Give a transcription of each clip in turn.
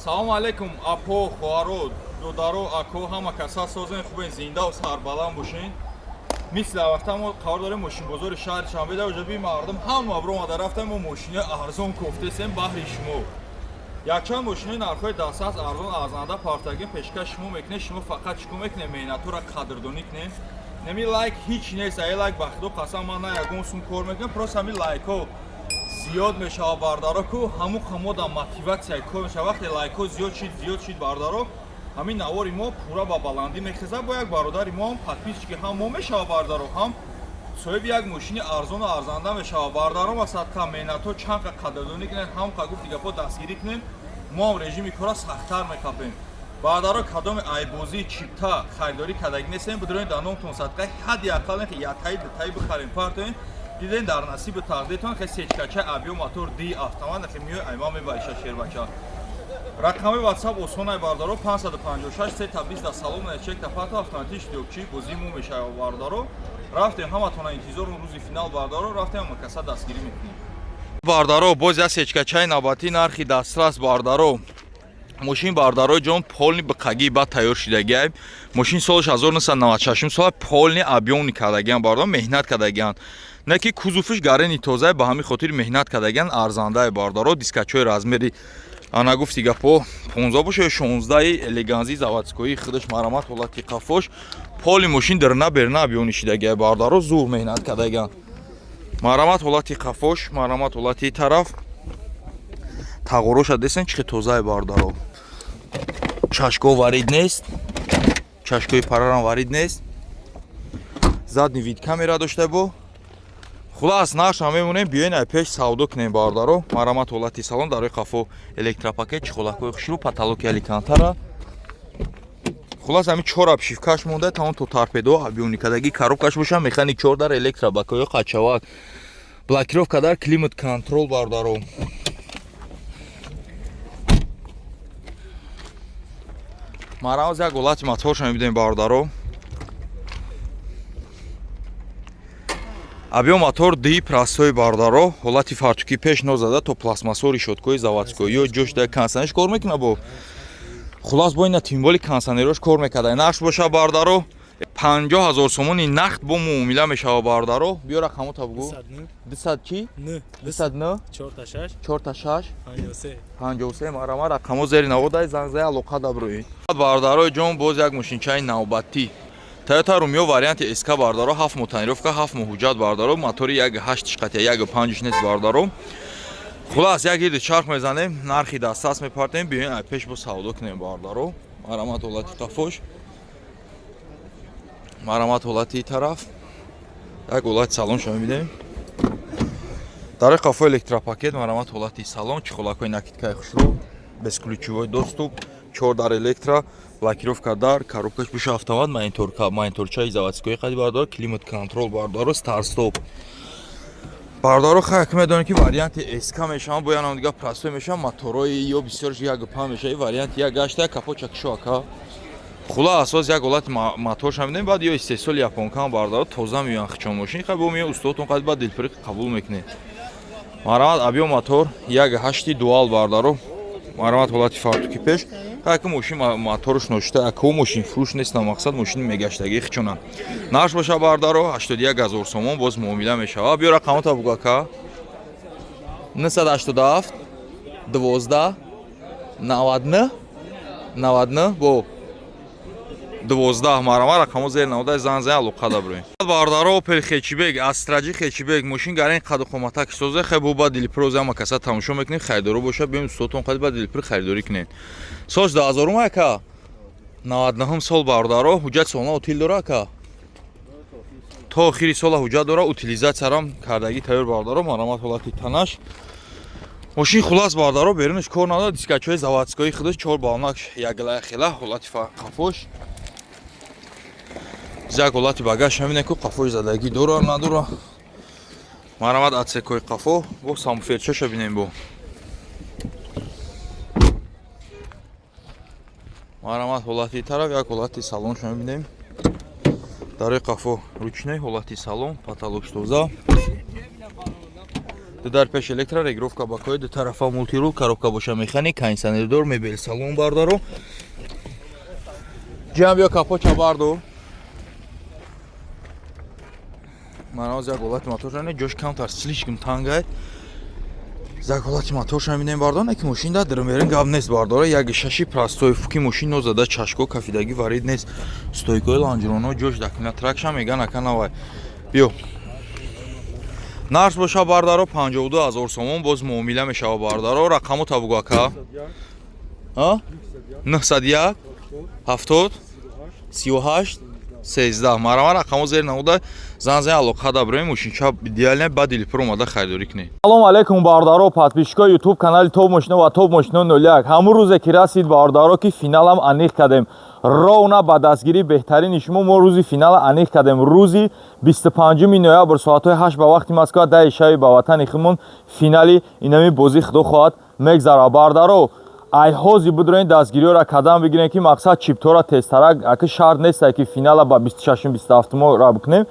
Салом алейкум, апо, хуаро, додаро, ако, ҳама каса созен хубен зинда ва сарбаланд бошен. Мисли вақта мо қарор дорем мошинбозори шаҳри Шанбеда уҷоби мардум ҳама мабрум омада рафтем мо мошини арзон кофтесем баҳри шумо. Якчанд мошини нархҳои дастас арзон арзанда партаги пешкаш шумо мекунем, шумо фақат чико мекунем меҳнатуро қадрдонӣ кунем. Неми лайк ҳеҷ нест, ай лайк ба худо қасам ман на ягон сум кор мекунем, просто ҳамин лайкҳо зиёд мешава бардаро ку ҳамун хамода мотиватсия кор мешава. Вақте лайкҳо зиёд шид бардаро ҳамин навори мо пурра ба баландӣ мехезад. Бо як бародари мо ҳам подписчики ҳам мо мешава бардаро ҳам соҳиби як мошини арзону арзанда мешава бардаро ва садқа меҳнатҳо чанд қа қадрдонӣ кунем, ҳам қа гуфти гапҳо дастгирӣ кунем. Мо ҳам режими кора сахттар мекапем. бардаро кадоми айбозии чипта харидорӣ кардаги нестем, бидроин дар номтон садқаи ҳадди аққал яктай дутаи бихарем партоем. Диден дар насиби тақдиртон хе сечкача абё мотор ди автомат хе миёй айма мебаиша шербача. Рақами WhatsApp осонай бардаро 556 320 салом чек тафата автоматиш дёкчи бозиму мешава бардаро. Рафтем ҳаматона интизор рӯзи финал бардаро рафтем ҳама каса дастгирӣ мекунем. Бардаро боз я сечкачаи навбатӣ нархи дастрас бардаро. Мошин бардарои ҷон полни биқагӣ ба тайёр шудагиам. Мошин солаш 1996 сола полни абёни кардагиам бардаро меҳнат кардагиам. Неки кузуфиш гарени тоза ба ҳамин хотир меҳнат кардагиан арзандаи бардаро дискачои размери ана гуфти гапо 15 боша 16 элеганзи заводскои худаш марамат ҳолати қафош поли мошин дерна берна абёни шидагиам бардаро зур меҳнат кардагиан. Марамат ҳолати қафош марамат ҳолати тараф тағороша десен чӣ тозаи бардаро. Чашко варид нест, чашкои парарам варид нест. Задни вид камера дошта бо. Хулас нақша мемонем биёин ай пеш савдо кунем бардаро. Марамат ҳолати салон дарои қафо электропакет чихолакои хушру паталоки аликантара. Хулас ҳамин 4 обшивкаш монда тамом то торпедо абёни кадаги коробкаш боша механик 4 дар электробакои қачавак. Блокировка дар климат контрол бардаро. Марамат як ҳолати моторша мебинем бардаро. Абё мотор ди прасои бардаро ҳолати фартуки пеш нозада то пластмассо решёткои заводскои ё ҷош да консонерш кор мекуна бо. Хулас бо ина тимболи консонерош кор мекарда. Нақш боша бардаро 50000 сомони нақд бо муомила мешава бардаро. Биё рақамо табгу 200 чи 209 46 46 53 марама рақамо зери наводай зангзай алоқа даброи бардарои ҷон боз як мошинчаи навбатӣ Toyota Rumio варианти SK бардаро 7 мо танировка 7 мо ҳуҷҷат бардаро мотори 1.8 шқати 1.5 нест бардаро. Хулас як гирди чарх мезанем нархи дастас мепартем биёин ай пеш бо савдо кунем бардаро. Марамат ҳолати қафош марамат ҳолати тараф як ҳолати салон шумо мебинем. Дар қафо электропакет марамат ҳолати салон чихолакои накидкаи хушрӯ безключевой доступ 4 дар электро блокировка дар коробкаш боша автомат мониторчаи заводскои қади бардаро климат контрол бардаро стар стоп бардаро хак медонем ки варианти SK мешавам бо янам дига прасто мешавам моторои ё бисёр 1.5 мешави варианти 1.8 капо чакишоака хула асос як ҳолати моторша мебинем баъд ё истеҳсоли японкам бардаро тоза меёян хичон мошин хай бо меё устодтон қади баъд дилпирӣ қабул мекунем. Марамат абё мотор 1.8 дуал бардаро марамат ҳолати фартуки пеш як мошин моторш ношта ако мошин фурӯш нест на мақсад мошини мегаштагӣ хичона нақш боша бардаро 81000 сомон боз муомила мешава. Биё рақамо табуг ака 987 12 99 бо 12 марама рақамо зер наводай занзай алоқа даброи бардаро Opel Хечибек Астраҷи Хечибек мошин гарен қаду қоматак созе хай бо ба дилпроз ама каса тамошо мекунем хайдоро боша биём устодтон қади ба дилпир хайдорӣ кунем. Сош 2000 ака 99 сол бардаро ҳуҷҷат солна утил дора ака то охири сола ҳуҷҷат дора утилизатсиярам кардаги тайёр бардаро марамат ҳолати танаш мошин хулас бардаро берунаш кор надора дискачои заводскои худаш 4 балнакш яглая хела ҳолати қафош як ҳолати багаж мебинем ки қафош задагӣ дора надора марамат атсекои қафо бо самоферчаша бинем бо марамат ҳолати тараф як ҳолати салонша мебинем дарои қафо ручной ҳолати салон потолокш тоза дар пеш электро, регировка ба кои, ду тарафа мультирул, коробка боша механик, кондиционердор, мебел салон бардаро. Ҷам бё капоча барду. Маноз як ҳолати мотор не ҷош камтар слишком тангай. За ҳолати мотор мебинем бардар, не ки мошин да дрмерин гап нест бардар. Як шаши простой фуки мошин нозада чашко кафидаги варид нест. Стойкои ланҷроно ҷош дакина тракша меган аканавай. Бё. Нарс боша бардаро 52000 сомон боз муомила мешава бардаро. Рақаму табугу ака? 901 70 38 13 марама рақаму зер намуда занзани алоқа даброи мошинча идеалне бадили пур омада харидорӣ кунед. Салом алейкум бардаро, подписчикои YouTube канали Топ Мошино ва Топ Мошино 01. Ҳамун рӯзе ки расид бардаро ки финалам аниқ кардем. Ровна ба дастгирии беҳтарини шумо мо рӯзи финала аниқ кардем. Рӯзи 25 ноябр соатҳои 8 ба вақти Москва 10 шаби ба ватани худмон финали инами бозӣ худо хоҳад мегзара бардаро. Айҳози будроин дастгириёра кадам бигирем ки мақсад чиптора тезтара аки шарт неста ки финала ба 26-27 мо ра бикунем.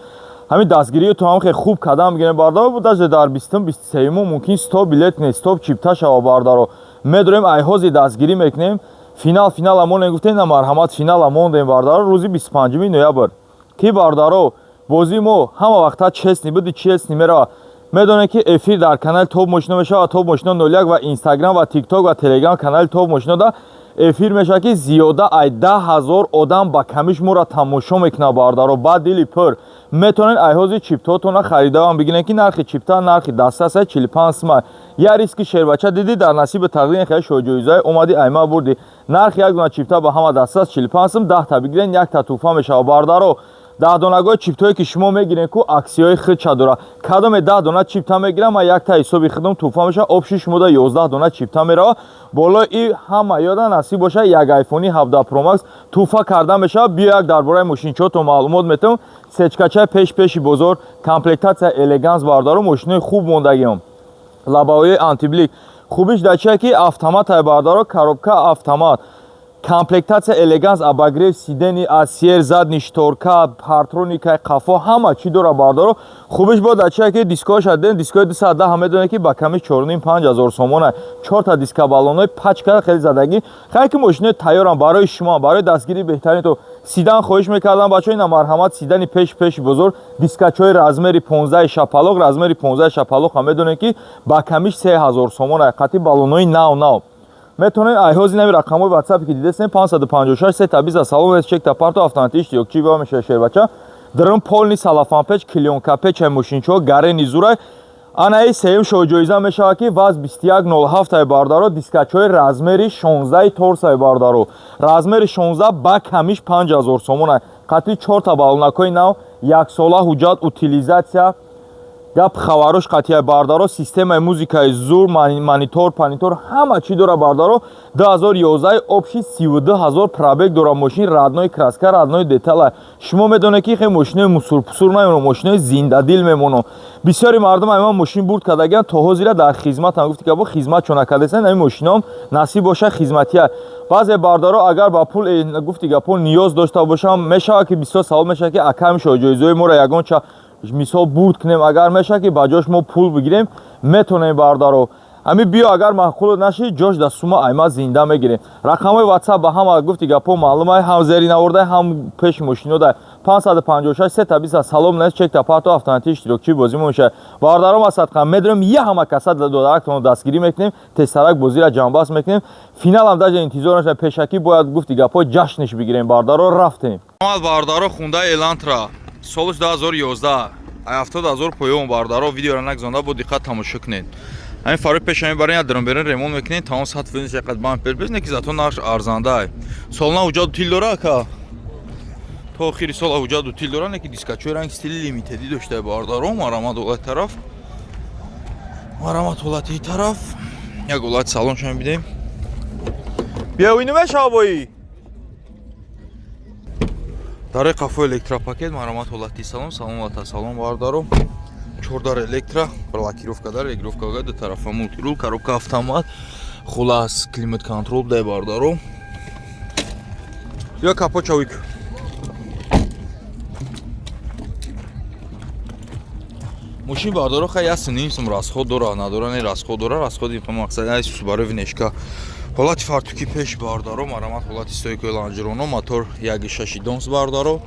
Ҳамин дастгириё то ҳам хеле хуб кадам бигирем бардаро будаҷ дар 20-23 мумкин 100 билет не 100 чипта шава бардаро. Медорем айҳози дастгирӣ мекунем. Финал амон гуфтем на марҳамат финал амондем бардаро рӯзи 25 ноябр. Ки бардаро бозӣ мо ҳама вақта честни буди честни мерава. Медонем ки эфир дар канали Топ Мошино мешава, Топ Мошино 01 ва Instagram ва TikTok ва Telegram канали Топ Мошино да эфир мешава ки зиёда ай 10000 одам ба камиш моро тамошо мекунад бардаро ба дили пур. Метонен айҳози чиптотона харидавам бигирем ки нархи чипта нархи дастаса 45 сомон. Я риски шербача диди дар насиби тақдим хеле шоҷоиза омади айма бурди. Нархи як дона чипта ба ҳама дастаса 45 сом 10 та бигирен як та туҳфа мешава бардаро. 10 донагои чиптое ки шумо мегирем ку аксияи хирча дора. Кадоме 10 дона чипта мегирам, ма як та ҳисоби худам туҳфа меша. Обши шумо да 11 дона чипта мерава. Боло и ҳама ёда насиб боша як айфони 17 Pro Max туҳфа карда меша. Биё як дар бораи мошинчото маълумот метавам. Сечкачаи пеши бозор, комплектация элеганс бардаро мошинои хуб мондагиам. Лабаои антиблик. Хубиш дар чия ки автомат ай бардаро, коробка автомат. Комплектация элеганс обогрев сидени асер задни шторка партроника қафо ҳама чӣ дора бардаро. Хубиш бо дача ки дискош аден дискои 210 ҳам медонед ки ба ками 4500 сомон ай 4 та диска балонои пачка хеле задагӣ хай ки мошинои тайёрам барои шумо барои дастгирии беҳтарин то сидан хоҳиш мекардам бачаҳо ина марҳамат сидани пеши бозор дискачои размери 15 шапалоқ размери 15 шапалоқ ҳам медонед ки ба камиш 3000 сомон ай қати балонои нав метонен айҳози нави рақамои WhatsApp ки дидесен 556 320 салон чек та парто автоматии иштирокчӣ ва меша шербача дрым полни салафан печ клёнка печ ай мошинчо гарени зурай анаи сеюм шоҷоиза мешава ки ваз 2107 ай бардаро дискачои размери 16 торс ай бардаро размери 16 ба камиш 5000 сомон ай қати 4 та балонакои нав як сола ҳуҷҷат утилизатсия гап хаварош қатия бардаро системаи музикаи зур монитор панитор ҳама чӣ дора бардаро 2011 обши 32000 пробег дора мошин раднои краска раднои детала шумо медонед ки хеле мошинои мусурпусур намемонад мошинои зиндадил мемонад бисёри мардум айман мошин бурд кардагиан то ҳозира дар хизматам гуфти ки бо хизмат чона кардесен ами мошинам насиб боша хизматия баъзе бардаро агар ба пул гуфти гапо ниёз дошта бошам мешава ки бисёр савол мешава ки акам шоҷоизои моро ягонча мисол бурд кунем агар меша ки ба ҷош мо пул бигирем метонем бардаро ами биё агар маъқул наши ҷош да сума айма зинда мегирем рақамои WhatsApp ба ҳама гуфти гапо маълумай ҳам зери наворда ҳам пеши мошинода 556 320 салом нест чек та парто автоматии иштирокчӣ бозӣ меша бардаро масадқа медорем я ҳама каса додарактон дастгирӣ мекунем тестарак бозира ҷамъбаст мекунем финалам даже интизор наша пешакӣ бояд гуфти гапо ҷашниш бигирем бардаро рафтем бардаро хундаи элантра солиш 2011 70000 поём бардаро видеоро нагзонда бо диққат тамошо кунед ҳамин фарои пешами барин дрмберин ремонт мекунед тамом сатф чақад бампер безне ки зато нарш арзанда солна ҳуҷҷату тил дора ака то охири сол ҳуҷҷату тил дора не ки дискачои ранг стили лимитеди дошта бардаро марамат ҳолати тараф марамат ҳолати тараф як ҳолати салоншон бидем бия ину мешава бои дарои қафо электропакет маромат ҳолати салон саломата салон бардаро 4 дар электро блокировка дар регировкага ду тарафа мултирул коробка автомат хулас климат контрол дай бардаро ё капочавик Мошин бардоро хай ясн нисм расход дора, надора не расход дора, расход ин мақсад ай субару винешка. Ҳолати фартуки пеш бардоро, марамат ҳолати стойкои ланҷироно, мотор 1.6 донс бардоро.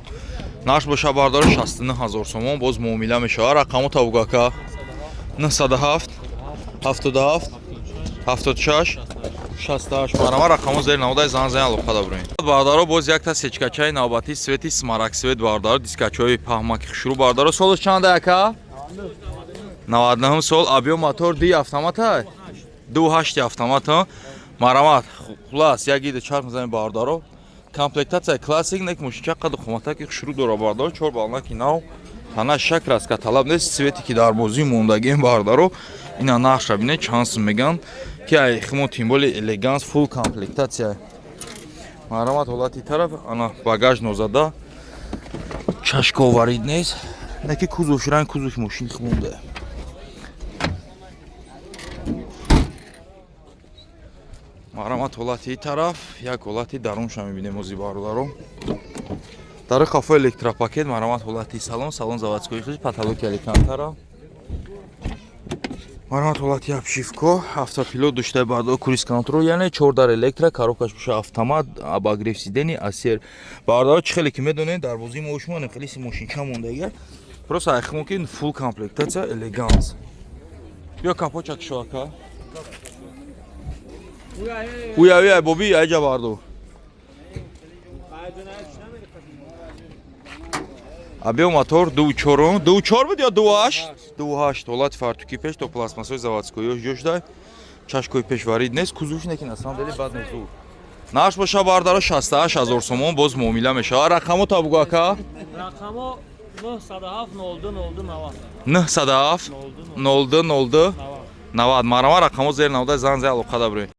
Наш боша бардоро 69000 сомон, боз муомила мешава. Рақамо табугака 907 77 76 68 марамат рақамо зери наводай зан алоқа дорем. Бардоро боз якта сечкачаи навбати свети смарак свет бардоро, дискачаи паҳмаки хушру бардоро. Солш чанд ака? 99 сол. Объем мотор ди автомата 2.8 автомата. Марамат хулас як ида чарх мезанем бардоро. Комплектация классик нек мушка қад хуматаки хушру дора бардоро 4 балнаки нав. Тана шак раска талаб нест свети ки дар бозӣ мондагем бардоро. Ина нақша бинед чанс меган ки ай химо тим боли элеганс фул комплектация. Марамат ҳолати тараф ана багаж нозада. Чашко варид нест. Неки кузов ранг кузов мошин хмунда. Марамат ҳолати тараф як ҳолати дарунша мебинем ози бардоро. Дар қафо электропакет марамат ҳолати салон заводской хизи потолоки аликантара. Марамат ҳолати обшивка, автопилот доштаи бардоро круиз контрол, яъне 4 дар электро, коробкаш боша автомат, обогрев сидени, асер. Бардоро чӣ хеле ки медонед дар бозии мо шумо хеле си мошинча мондагар. Просто айхмо ки фул комплектация элеганс. Бё капочак шоака. Уя боби айҷа бардо. Объем мотор 2.4 буд ё 2.8? 2.8 ҳолати фартуки пеш то пластмассои заводской ёшдай. Чашкои пеш варид нест, кузовиш неки на самом деле бад нест. Наш боша бардоро 68000 сомон боз муомила мешава. Рақамо табугу ака? Рақамо 907 02 02 90. 907 02 02 90. Марамат рақамо зери наводай зан алоқа дабрем.